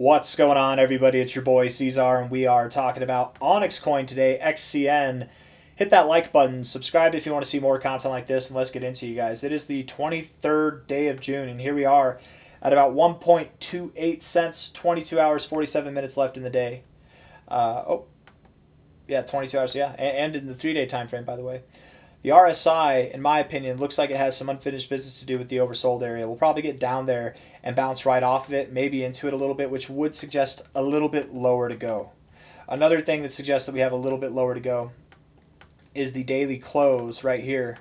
What's going on, everybody? It's your boy C-Zar, and we are talking about OnyxCoin today, XCN. Hit that like button, subscribe if you want to see more content like this, and let's get into you guys. It is the 23rd day of June, and here we are at about 1.28 cents, 22 hours, 47 minutes left in the day. 22 hours, yeah, and in the 3-day time frame, by the way. The RSI, in my opinion, looks like it has some unfinished business to do with the oversold area. We'll probably get down there and bounce right off of it, maybe into it a little bit, which would suggest a little bit lower to go. Another thing that suggests that we have a little bit lower to go is the daily close right here,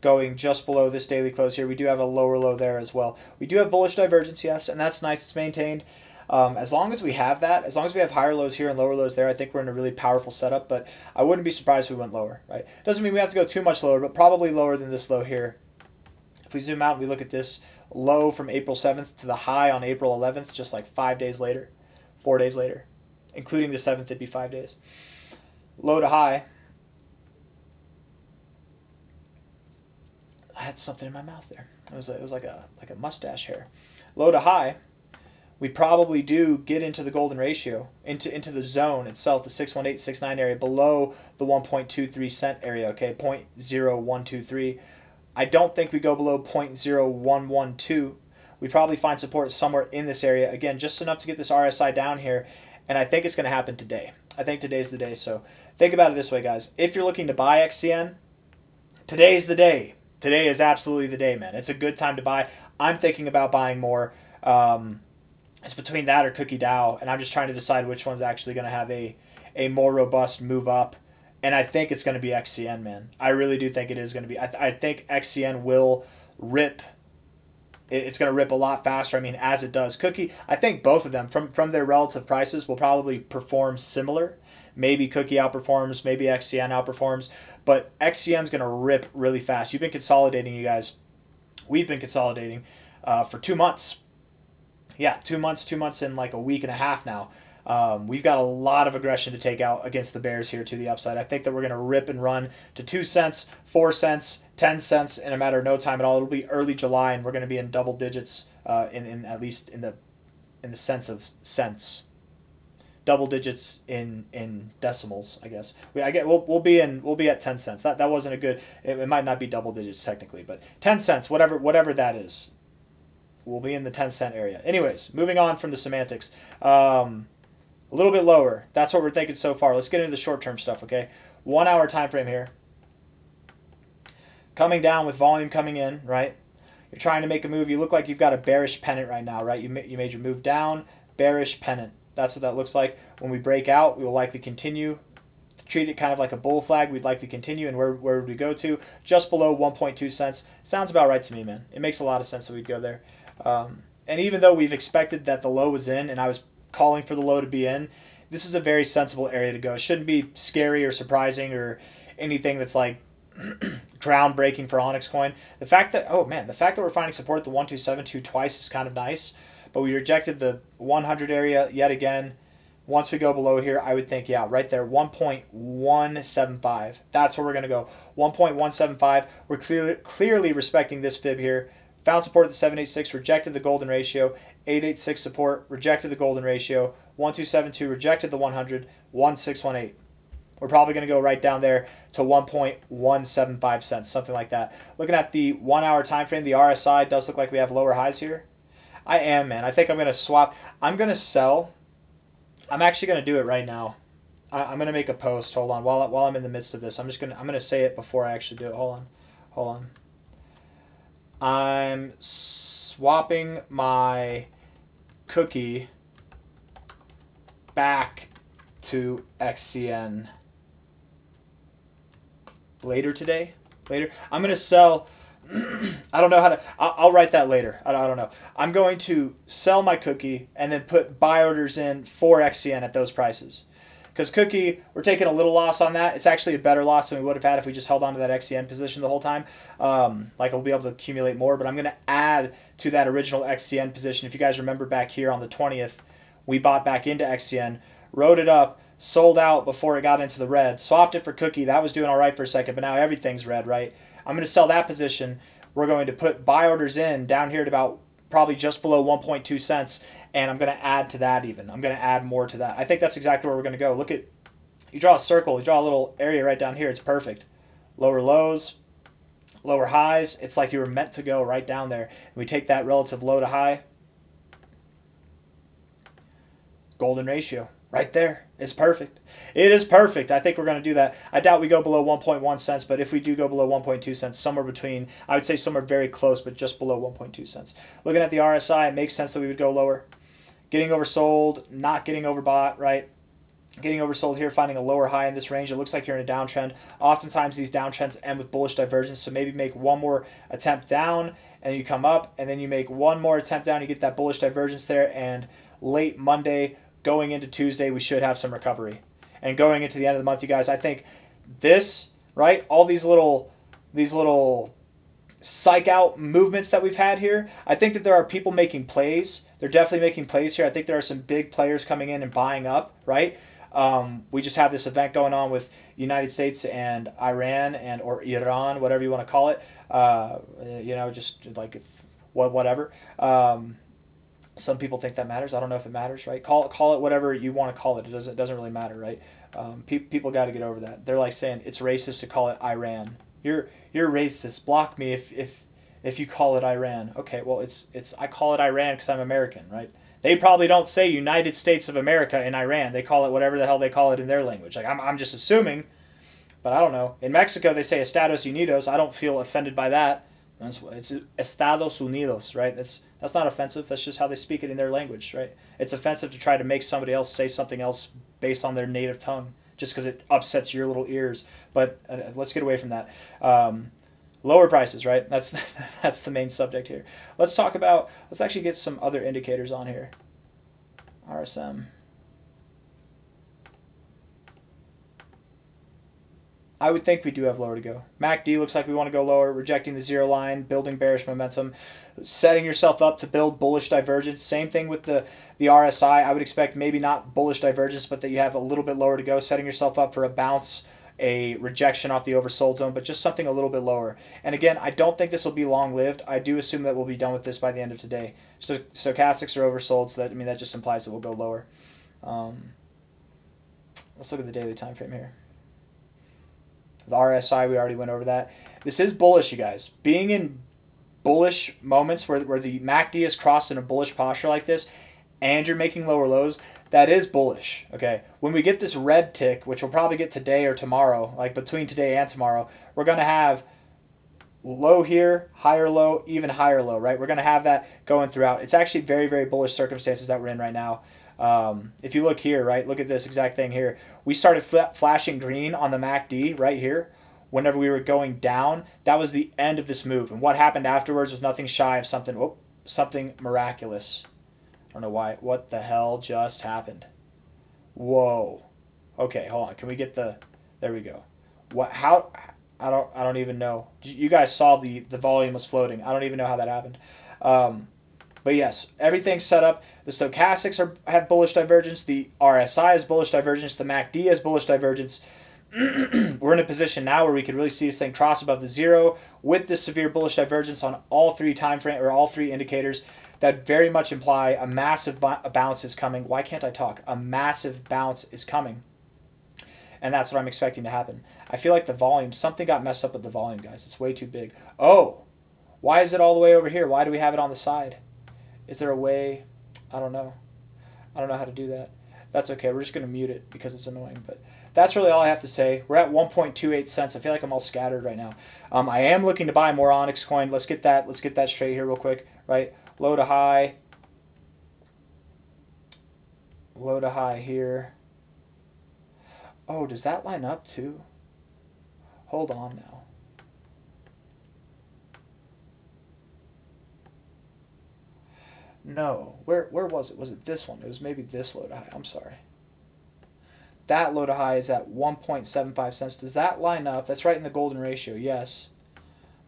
going just below this daily close here. We do have a lower low there as well. We do have bullish divergence, yes, and that's nice. It's maintained. As long as we have that, as long as we have higher lows here and lower lows there, I think we're in a really powerful setup, but I wouldn't be surprised if we went lower, right? Doesn't mean we have to go too much lower, but probably lower than this low here. If we zoom out and we look at this low from April 7th to the high on April 11th, just like 5 days later, 4 days later, including the 7th, it'd be 5 days. Low to high. I had something in my mouth there. It was like a mustache hair. Low to high. We probably do get into the golden ratio, into the zone itself, the 61869 area, below the 1.23 cent area, okay, 0.0123. I don't think we go below 0.0112. We probably find support somewhere in this area, again, just enough to get this RSI down here, and I think it's going to happen today. I think today's the day, so think about it this way, guys. If you're looking to buy XCN, today's the day. Today is absolutely the day, man. It's a good time to buy. I'm thinking about buying more. It's between that or Cookie Dow, and I'm just trying to decide which one's actually going to have a more robust move up. And I think it's going to be XCN, man. I really do think it is going to be. I think XCN will rip. It's going to rip a lot faster. I mean, as it does Cookie. I think both of them, from their relative prices, will probably perform similar. Maybe Cookie outperforms, maybe XCN outperforms, but XCN's going to rip really fast. You've been consolidating, you guys. We've been consolidating for 2 months. Yeah, 2 months, 2 months and like a week and a half now. We've got a lot of aggression to take out against the bears here to the upside. I think that we're going to rip and run to 2 cents, 4 cents, 10 cents in a matter of no time at all. It'll be early July, and we're going to be in double digits, in at least in the sense of cents. Double digits in decimals, I guess. We'll be at 10 cents. That wasn't a good. It might not be double digits technically, but 10 cents, whatever that is. We'll be in the 10-cent area. Anyways, moving on from the semantics. A little bit lower. That's what we're thinking so far. Let's get into the short-term stuff, okay? 1 hour time frame here. Coming down with volume coming in, right? You're trying to make a move. You look like you've got a bearish pennant right now, right? You made your move down, bearish pennant. That's what that looks like. When we break out, we will likely continue. Treat it kind of like a bull flag. We'd likely continue, and where would we go to? Just below 1.2 cents. Sounds about right to me, man. It makes a lot of sense that we'd go there. And even though we've expected that the low was in, and I was calling for the low to be in, this is a very sensible area to go. It shouldn't be scary or surprising or anything that's like groundbreaking for OnyxCoin. The fact that we're finding support at the 1272 twice is kind of nice, but we rejected the 100 area yet again. Once we go below here, I would think, yeah, right there, 1.175. That's where we're going to go. 1.175. We're clearly respecting this fib here. Found support at the 786, rejected the golden ratio. 886 support, rejected the golden ratio. 1272 rejected the 100. 1618. We're probably going to go right down there to 1.175 cents, something like that. Looking at the 1 hour time frame, the RSI does look like we have lower highs here. I am, man. I think I'm going to swap. I'm going to sell. I'm actually going to do it right now. I'm going to make a post. Hold on. While I'm in the midst of this, I'm going to say it before I actually do it. Hold on. I'm swapping my cookie back to XCN later today. I'm going to sell. I don't know how to. I'll write that later. I don't know. I'm going to sell my cookie and then put buy orders in for XCN at those prices. Because Cookie, we're taking a little loss on that. It's actually a better loss than we would have had if we just held on to that XCN position the whole time. Like, we'll be able to accumulate more, but I'm going to add to that original XCN position. If you guys remember back here on the 20th, we bought back into XCN, rode it up, sold out before it got into the red, swapped it for Cookie. That was doing all right for a second, but now everything's red, right? I'm going to sell that position. We're going to put buy orders in down here at about probably just below 1.2 cents, and I'm going to add to that even. I'm going to add more to that. I think that's exactly where we're going to go. Look at, you draw a circle, you draw a little area right down here. It's perfect. Lower lows, lower highs. It's like you were meant to go right down there. And we take that relative low to high. Golden ratio. Right there. It's perfect. It is perfect. I think we're going to do that. I doubt we go below 1.1 cents, but if we do go below 1.2 cents, somewhere between, I would say somewhere very close, but just below 1.2 cents. Looking at the RSI, it makes sense that we would go lower. Getting oversold, not getting overbought, right? Getting oversold here, finding a lower high in this range. It looks like you're in a downtrend. Oftentimes these downtrends end with bullish divergence, so maybe make one more attempt down, and you come up, and then you make one more attempt down, you get that bullish divergence there, and late Monday, going into Tuesday, we should have some recovery. And going into the end of the month, you guys, I think this, right, all these little psych out movements that we've had here, I think that there are people making plays. They're definitely making plays here. I think there are some big players coming in and buying up, right? We just have this event going on with United States and Iran or Iran, whatever you want to call it. Just like whatever. Some people think that matters. I don't know if it matters, right? Call it whatever you want to call it. It doesn't really matter, right? People got to get over that. They're like saying it's racist to call it Iran. You're racist. Block me if you call it Iran. Okay, well it's I call it Iran because I'm American, right? They probably don't say United States of America in Iran. They call it whatever the hell they call it in their language. Like I'm just assuming, but I don't know. In Mexico they say Estados Unidos. I don't feel offended by that. It's Estados Unidos, right? That's not offensive. That's just how they speak it in their language, right? It's offensive to try to make somebody else say something else based on their native tongue just because it upsets your little ears. But let's get away from that. Lower prices, right? That's the main subject here. Let's actually get some other indicators on here. RSM. I would think we do have lower to go. MACD looks like we want to go lower, rejecting the zero line, building bearish momentum, setting yourself up to build bullish divergence. Same thing with the RSI. I would expect maybe not bullish divergence, but that you have a little bit lower to go, setting yourself up for a bounce, a rejection off the oversold zone, but just something a little bit lower. And again, I don't think this will be long-lived. I do assume that we'll be done with this by the end of today. So stochastics are oversold, so that just implies that we'll go lower. Let's look at the daily time frame here. The RSI, we already went over that. This is bullish, you guys. Being in bullish moments where the MACD is crossed in a bullish posture like this, and you're making lower lows, that is bullish. Okay. When we get this red tick, which we'll probably get today or tomorrow, like between today and tomorrow, we're going to have low here, higher low, even higher low, right? We're going to have that going throughout. It's actually very, very bullish circumstances that we're in right now. If you look here, right, look at this exact thing here. We started flashing green on the MACD right here. Whenever we were going down, that was the end of this move. And what happened afterwards was nothing shy of something miraculous. I don't know why. What the hell just happened? Whoa. Okay, hold on. Can we get the? There we go. What? How? I don't even know. You guys saw the volume was floating. I don't even know how that happened. But yes, everything's set up. The stochastics have bullish divergence. The RSI has bullish divergence. The MACD has bullish divergence. We're in a position now where we could really see this thing cross above the zero with this severe bullish divergence on all three time frame or all three indicators that very much imply a massive bounce is coming. Why can't I talk? A massive bounce is coming. And that's what I'm expecting to happen. I feel like the volume, something got messed up with the volume, guys. It's way too big. Oh, why is it all the way over here? Why do we have it on the side? Is there a way? I don't know. I don't know how to do that. That's okay. We're just going to mute it because it's annoying. But that's really all I have to say. We're at 1.28 cents. I feel like I'm all scattered right now. I am looking to buy more OnyxCoin. Let's get that straight here real quick. Right, low to high. Low to high here. Oh, does that line up too? Hold on now. No, where was it? Was it this one? It was maybe this low to high. I'm sorry. That low to high is at 1.75 cents. Does that line up? That's right in the golden ratio, yes.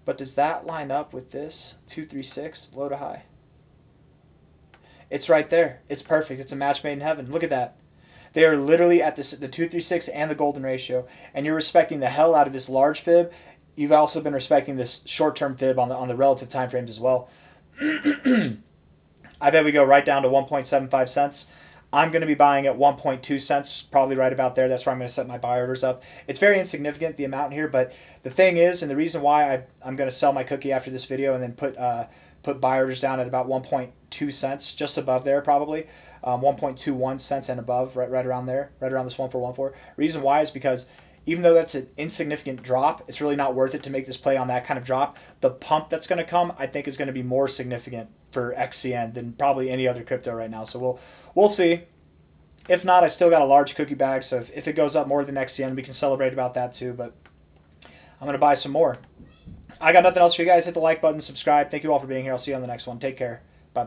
But does that line up with this 236 low to high? It's right there. It's perfect. It's a match made in heaven. Look at that. They are literally at the 236 and the golden ratio, and you're respecting the hell out of this large fib. You've also been respecting this short-term fib on the relative time frames as well. I bet we go right down to 1.75 cents. I'm going to be buying at 1.2 cents, probably right about there. That's where I'm going to set my buy orders up. It's very insignificant, the amount here, but the thing is, and the reason why I'm going to sell my cookie after this video and then put buy orders down at about 1.2 cents, just above there probably, 1.21 cents and above, right around there, right around this 1414. Reason why is because even though that's an insignificant drop, it's really not worth it to make this play on that kind of drop. The pump that's going to come, I think, is going to be more significant for XCN than probably any other crypto right now. So we'll see. If not, I still got a large cookie bag, so if it goes up more than XCN, we can celebrate about that too. But I'm going to buy some more. I got nothing else for you guys. Hit the like button, subscribe. Thank you all for being here. I'll see you on the next one. Take care. Bye.